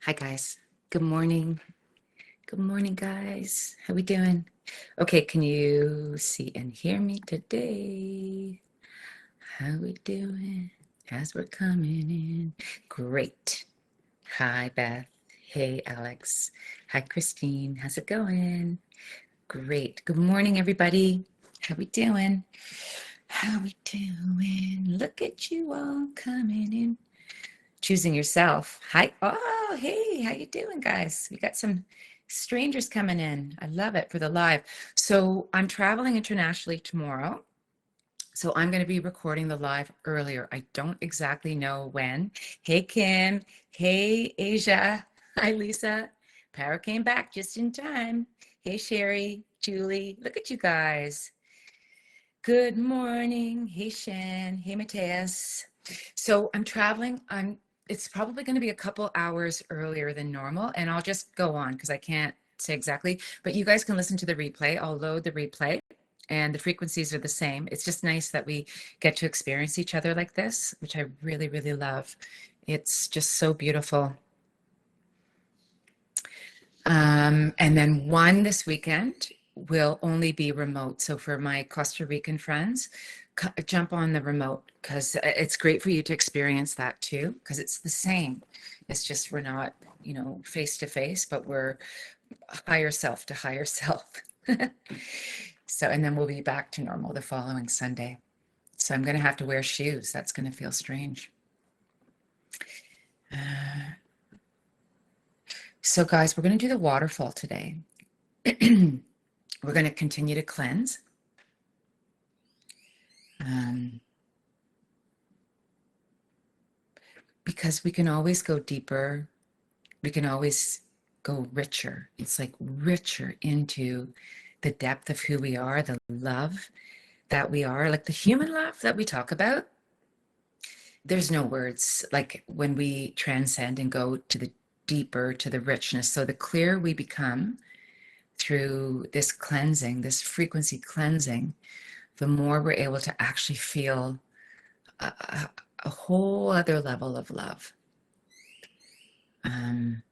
Hi guys. Good morning. Good morning, guys. How we doing? Okay, can you see and hear me today? How we doing? As we're coming in. Great. Hi, Beth. Hey, Alex. Hi, Christine. How's it going? Great. Good morning, everybody. How we doing? How we doing? Look at you all coming in. Choosing yourself. Hi. Oh, hey, how you doing, guys? We got some strangers coming in. I love it for the live. So I'm traveling internationally tomorrow. So I'm going to be recording the live earlier. I don't exactly know when. Hey, Kim. Hey, Asia. Hi, Lisa. Power came back just in time. Hey, Sherry, Julie. Look at you guys. Good morning. Hey, Shan. Hey, Mateus. So I'm traveling. It's probably going to be a couple hours earlier than normal, and I'll just go on because I can't say exactly, but you guys can listen to the replay. I'll load the replay and the frequencies are the same. It's just nice that we get to experience each other like this, which I really, really love. It's just so beautiful. And then one this weekend will only be remote. So for my Costa Rican friends, jump on the remote because it's great for you to experience that too, because it's the same. It's just we're not, face to face, but we're higher self to higher self. So, and then we'll be back to normal the following Sunday. So I'm going to have to wear shoes. That's going to feel strange. So guys, we're going to do the waterfall today. We're going to continue to cleanse. Because we can always go deeper. We can always go richer. It's like richer into the depth of who we are, the love that we are, like the human love that we talk about. There's no words like when we transcend and go to the deeper, to the richness. So the clearer we become through this cleansing, this frequency cleansing, the more we're able to actually feel a whole other level of love. And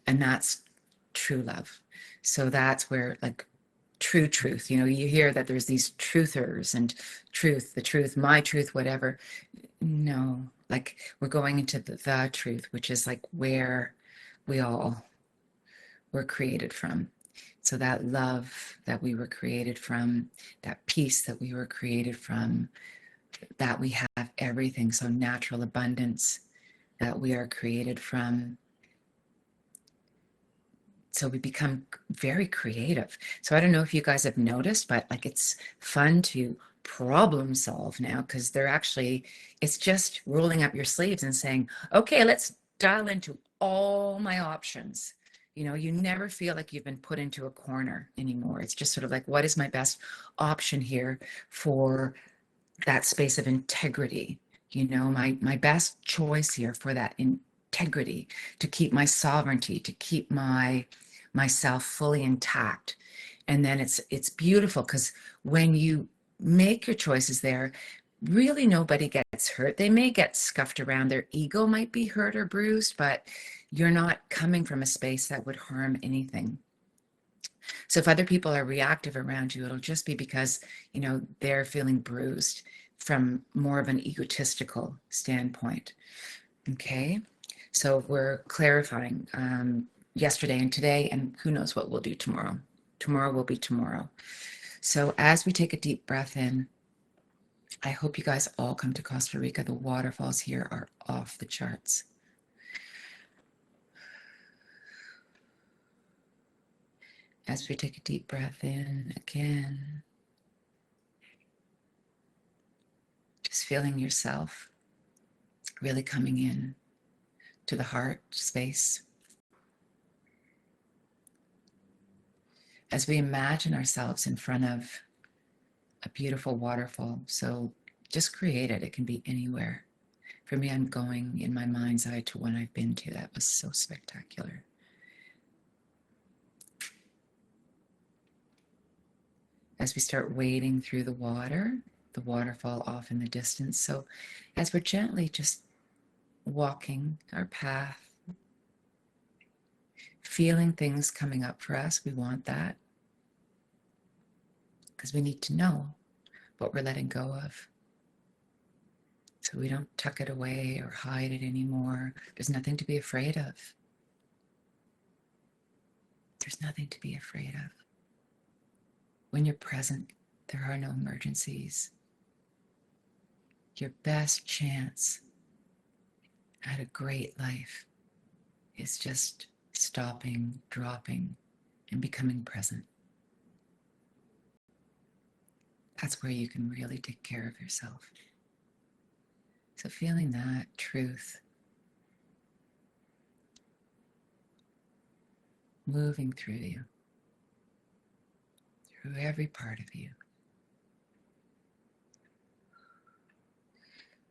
that's true love. So that's where like true truth, you hear that there's these truthers and truth, the truth, my truth, whatever. No, like we're going into the truth, which is like where we all were created from. So that love that we were created from, that peace that we were created from, that we have everything. So natural abundance that we are created from. So we become very creative. So I don't know if you guys have noticed, but like it's fun to problem solve now because it's just rolling up your sleeves and saying, okay, let's dial into all my options. You never feel like you've been put into a corner anymore. It's just sort of like, what is my best option here for that space of integrity? My best choice here for that integrity, to keep my sovereignty, to keep myself fully intact. And then it's beautiful because when you make your choices there, really nobody gets hurt. They may get scuffed around, their ego might be hurt or bruised, but you're not coming from a space that would harm anything. So if other people are reactive around you, it'll just be because they're feeling bruised from more of an egotistical standpoint. Okay, so we're clarifying yesterday and today, and who knows what we'll do tomorrow. Tomorrow will be tomorrow. So as we take a deep breath in, I hope you guys all come to Costa Rica. The waterfalls here are off the charts. As we take a deep breath in again, just feeling yourself really coming in to the heart space. As we imagine ourselves in front of a beautiful waterfall. So just create it. It can be anywhere. For me, I'm going in my mind's eye to one I've been to. That was so spectacular. As we start wading through the waterfall off in the distance. So as we're gently just walking our path, feeling things coming up for us. We want that because we need to know what we're letting go of. So we don't tuck it away or hide it anymore. There's nothing to be afraid of. There's nothing to be afraid of. When you're present, there are no emergencies. Your best chance at a great life is just stopping, dropping, and becoming present. That's where you can really take care of yourself. So feeling that truth moving through you, through every part of you.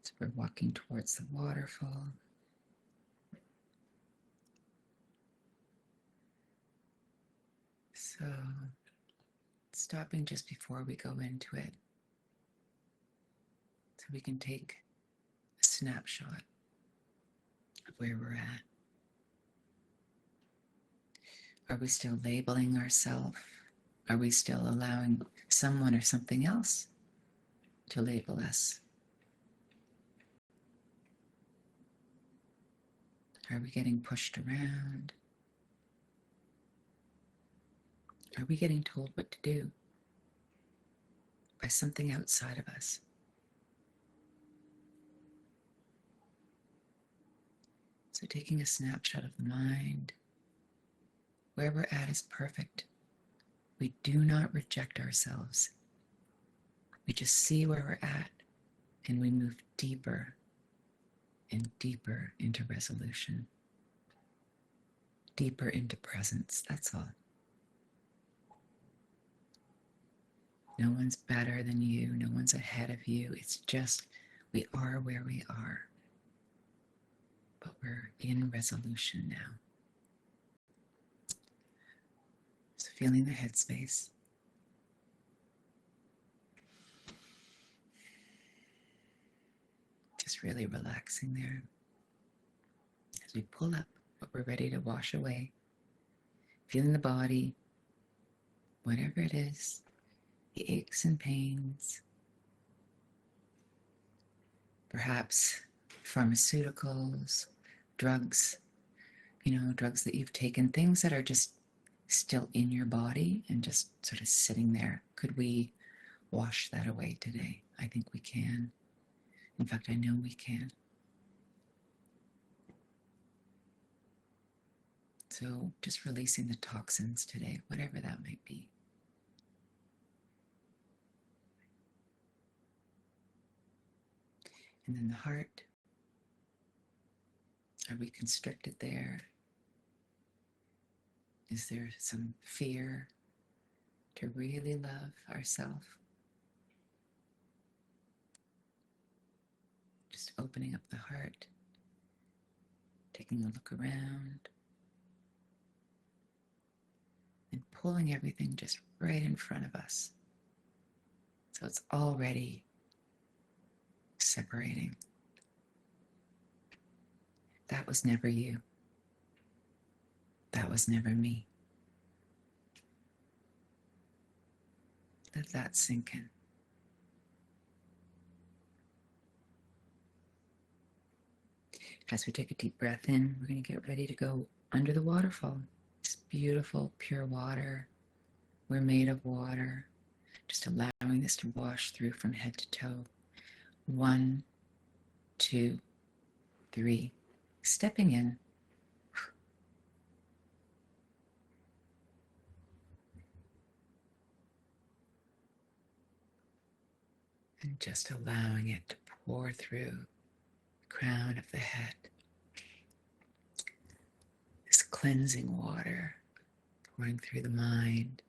So we're walking towards the waterfall. So stopping just before we go into it, so we can take a snapshot of where we're at. Are we still labeling ourselves? Are we still allowing someone or something else to label us? Are we getting pushed around? Are we getting told what to do by something outside of us? So taking a snapshot of the mind, where we're at is perfect. We do not reject ourselves. We just see where we're at and we move deeper and deeper into resolution, deeper into presence. That's all. No one's better than you. No one's ahead of you. It's just we are where we are. But we're in resolution now. So feeling the headspace. Just really relaxing there. As we pull up what we're ready to wash away. Feeling the body, whatever it is, the aches and pains, perhaps pharmaceuticals, drugs, drugs that you've taken, things that are just still in your body and just sort of sitting there. Could we wash that away today? I think we can. In fact, I know we can. So just releasing the toxins today, whatever that might be. And then the heart. Are we constricted there? Is there some fear to really love ourselves? Just opening up the heart, taking a look around, and pulling everything just right in front of us. So it's already separating. That was never you. That was never me. Let that sink in. As we take a deep breath in, we're going to get ready to go under the waterfall. It's beautiful, pure water. We're made of water. Just allowing this to wash through from head to toe. 1, 2, 3. Stepping in. And just allowing it to pour through the crown of the head. This cleansing water pouring through the mind,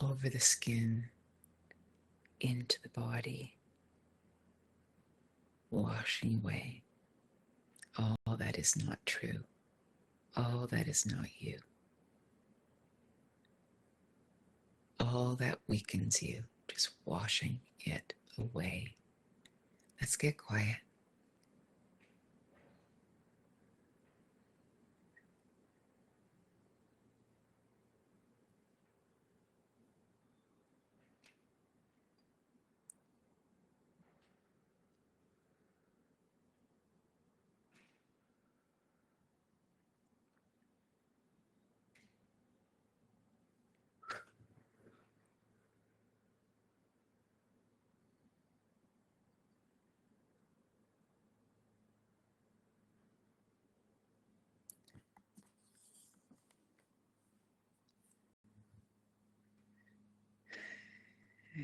over the skin, into the body, washing away all that is not true, all that is not you, all that weakens you, just washing it away. Let's get quiet.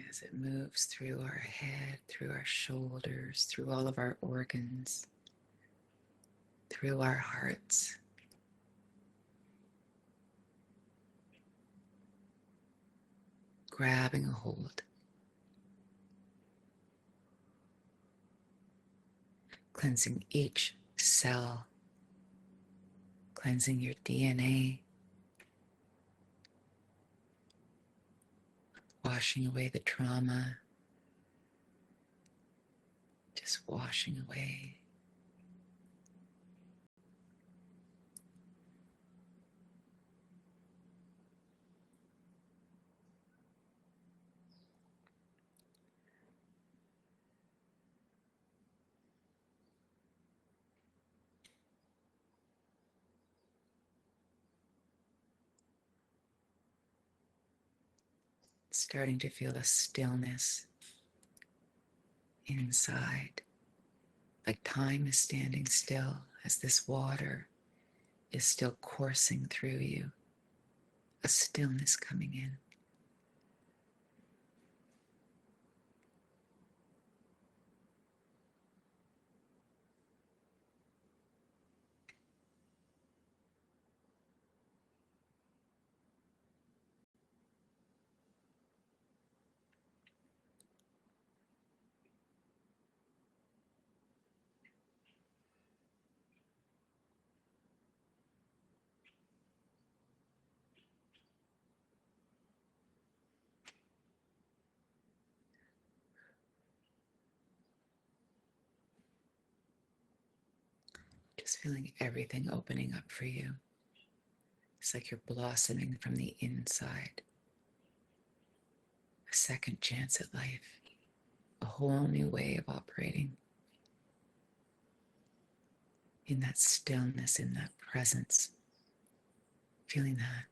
As it moves through our head, through our shoulders, through all of our organs, through our hearts, grabbing a hold, cleansing each cell, cleansing your DNA, washing away the trauma, just washing away. Starting to feel a stillness inside, like time is standing still as this water is still coursing through you, a stillness coming in. Just feeling everything opening up for you. It's like you're blossoming from the inside. A second chance at life, a whole new way of operating. In that stillness, in that presence, feeling that.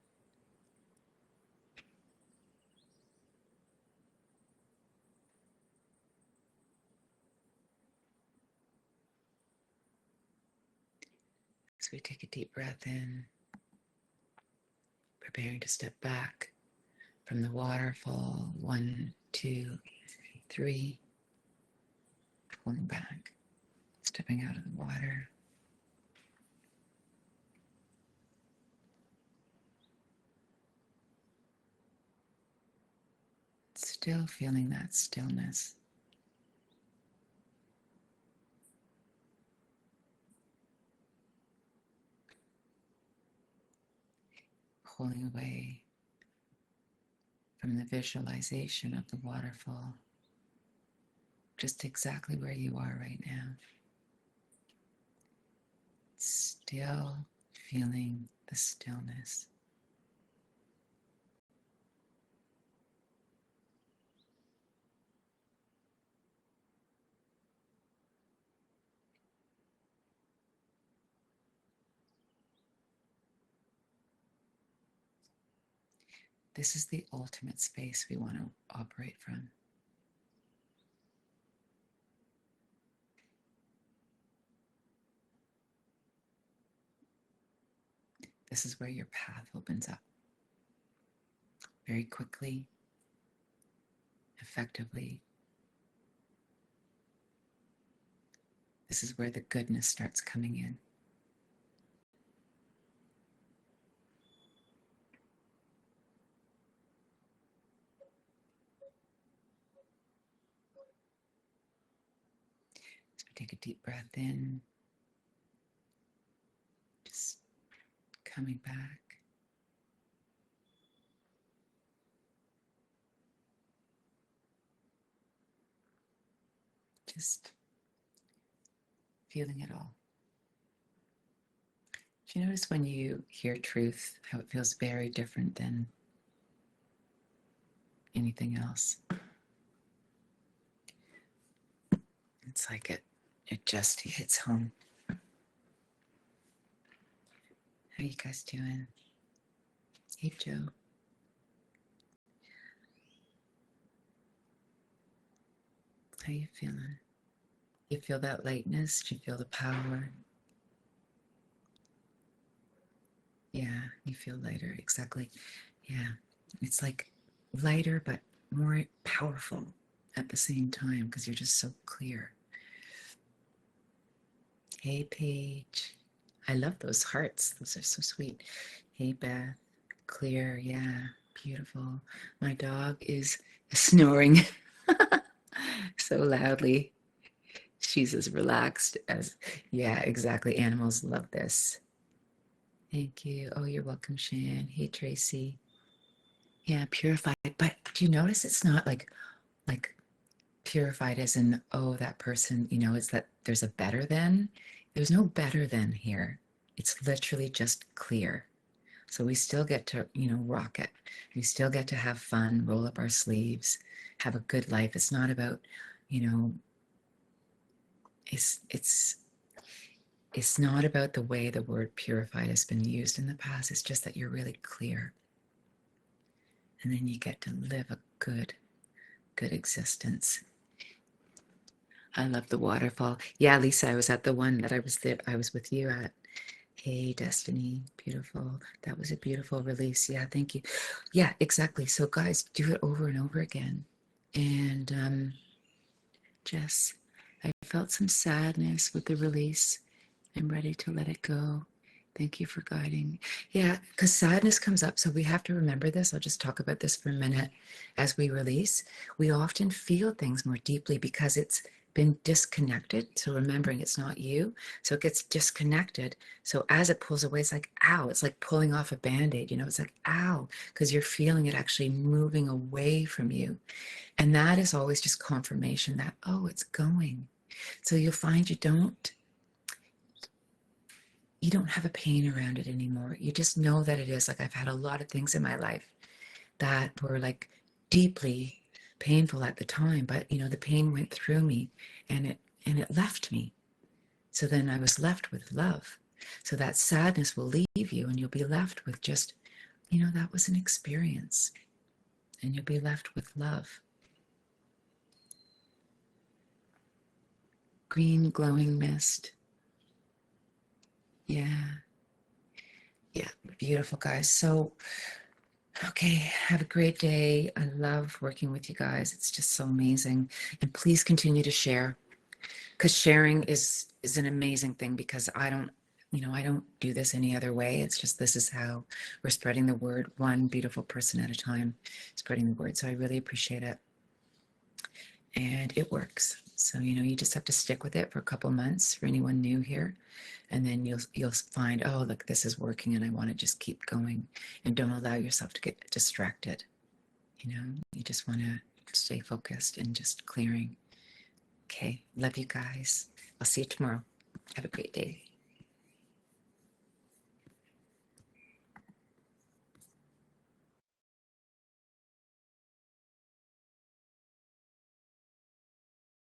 So we take a deep breath in, preparing to step back from the waterfall. 1, 2, 3. Pulling back, stepping out of the water. Still feeling that stillness. Pulling away from the visualization of the waterfall, just exactly where you are right now. Still feeling the stillness. This is the ultimate space we want to operate from. This is where your path opens up very quickly, effectively. This is where the goodness starts coming in. So take a deep breath in, just coming back. Just feeling it all. Do you notice when you hear truth, how it feels very different than anything else? It's like it just hits home. How you guys doing? Hey, Joe. How you feeling? You feel that lightness? Do you feel the power? Yeah, you feel lighter. Exactly. Yeah. It's like lighter, but more powerful at the same time because you're just so clear. Hey, Paige. I love those hearts. Those are so sweet. Hey, Beth. Clear. Yeah. Beautiful. My dog is snoring so loudly. She's as relaxed as, yeah, exactly. Animals love this. Thank you. Oh, you're welcome, Shan. Hey, Tracy. Yeah, purified. But do you notice it's not like purified as in, oh, that person, it's that there's a better than. There's no better than here. It's literally just clear. So we still get to, rock it. We still get to have fun, roll up our sleeves, have a good life. It's not about, you know, it's not about the way the word purified has been used in the past. It's just that you're really clear. And then you get to live a good existence. I love the waterfall. Yeah, Lisa, I was at the one that I was there. I was with you at. Hey, Destiny, beautiful. That was a beautiful release. Yeah, thank you. Yeah, exactly. So, guys, do it over and over again. And Jess, I felt some sadness with the release. I'm ready to let it go. Thank you for guiding. Yeah, because sadness comes up. So we have to remember this. I'll just talk about this for a minute as we release. We often feel things more deeply because it's been disconnected. So remembering it's not you. So it gets disconnected. So as it pulls away, it's like, ow, it's like pulling off a band-aid. It's like, ow, because you're feeling it actually moving away from you. And that is always just confirmation that, oh, it's going. So you'll find you don't have a pain around it anymore. You just know that it is. Like I've had a lot of things in my life that were like deeply painful at the time, but the pain went through me and it left me. So then I was left with love. So that sadness will leave you and you'll be left with just, that was an experience. And you'll be left with love. Green glowing mist. Yeah. Yeah, beautiful, guys. So, okay, have a great day. I love working with you guys. It's just so amazing. And please continue to share because sharing is an amazing thing because I don't do this any other way. It's just this is how we're spreading the word, one beautiful person at a time, spreading the word. So I really appreciate it. And it works. So, you just have to stick with it for a couple months for anyone new here. And then you'll find, oh, look, this is working and I want to just keep going. And don't allow yourself to get distracted. You just want to stay focused and just clearing. Okay, love you guys. I'll see you tomorrow. Have a great day.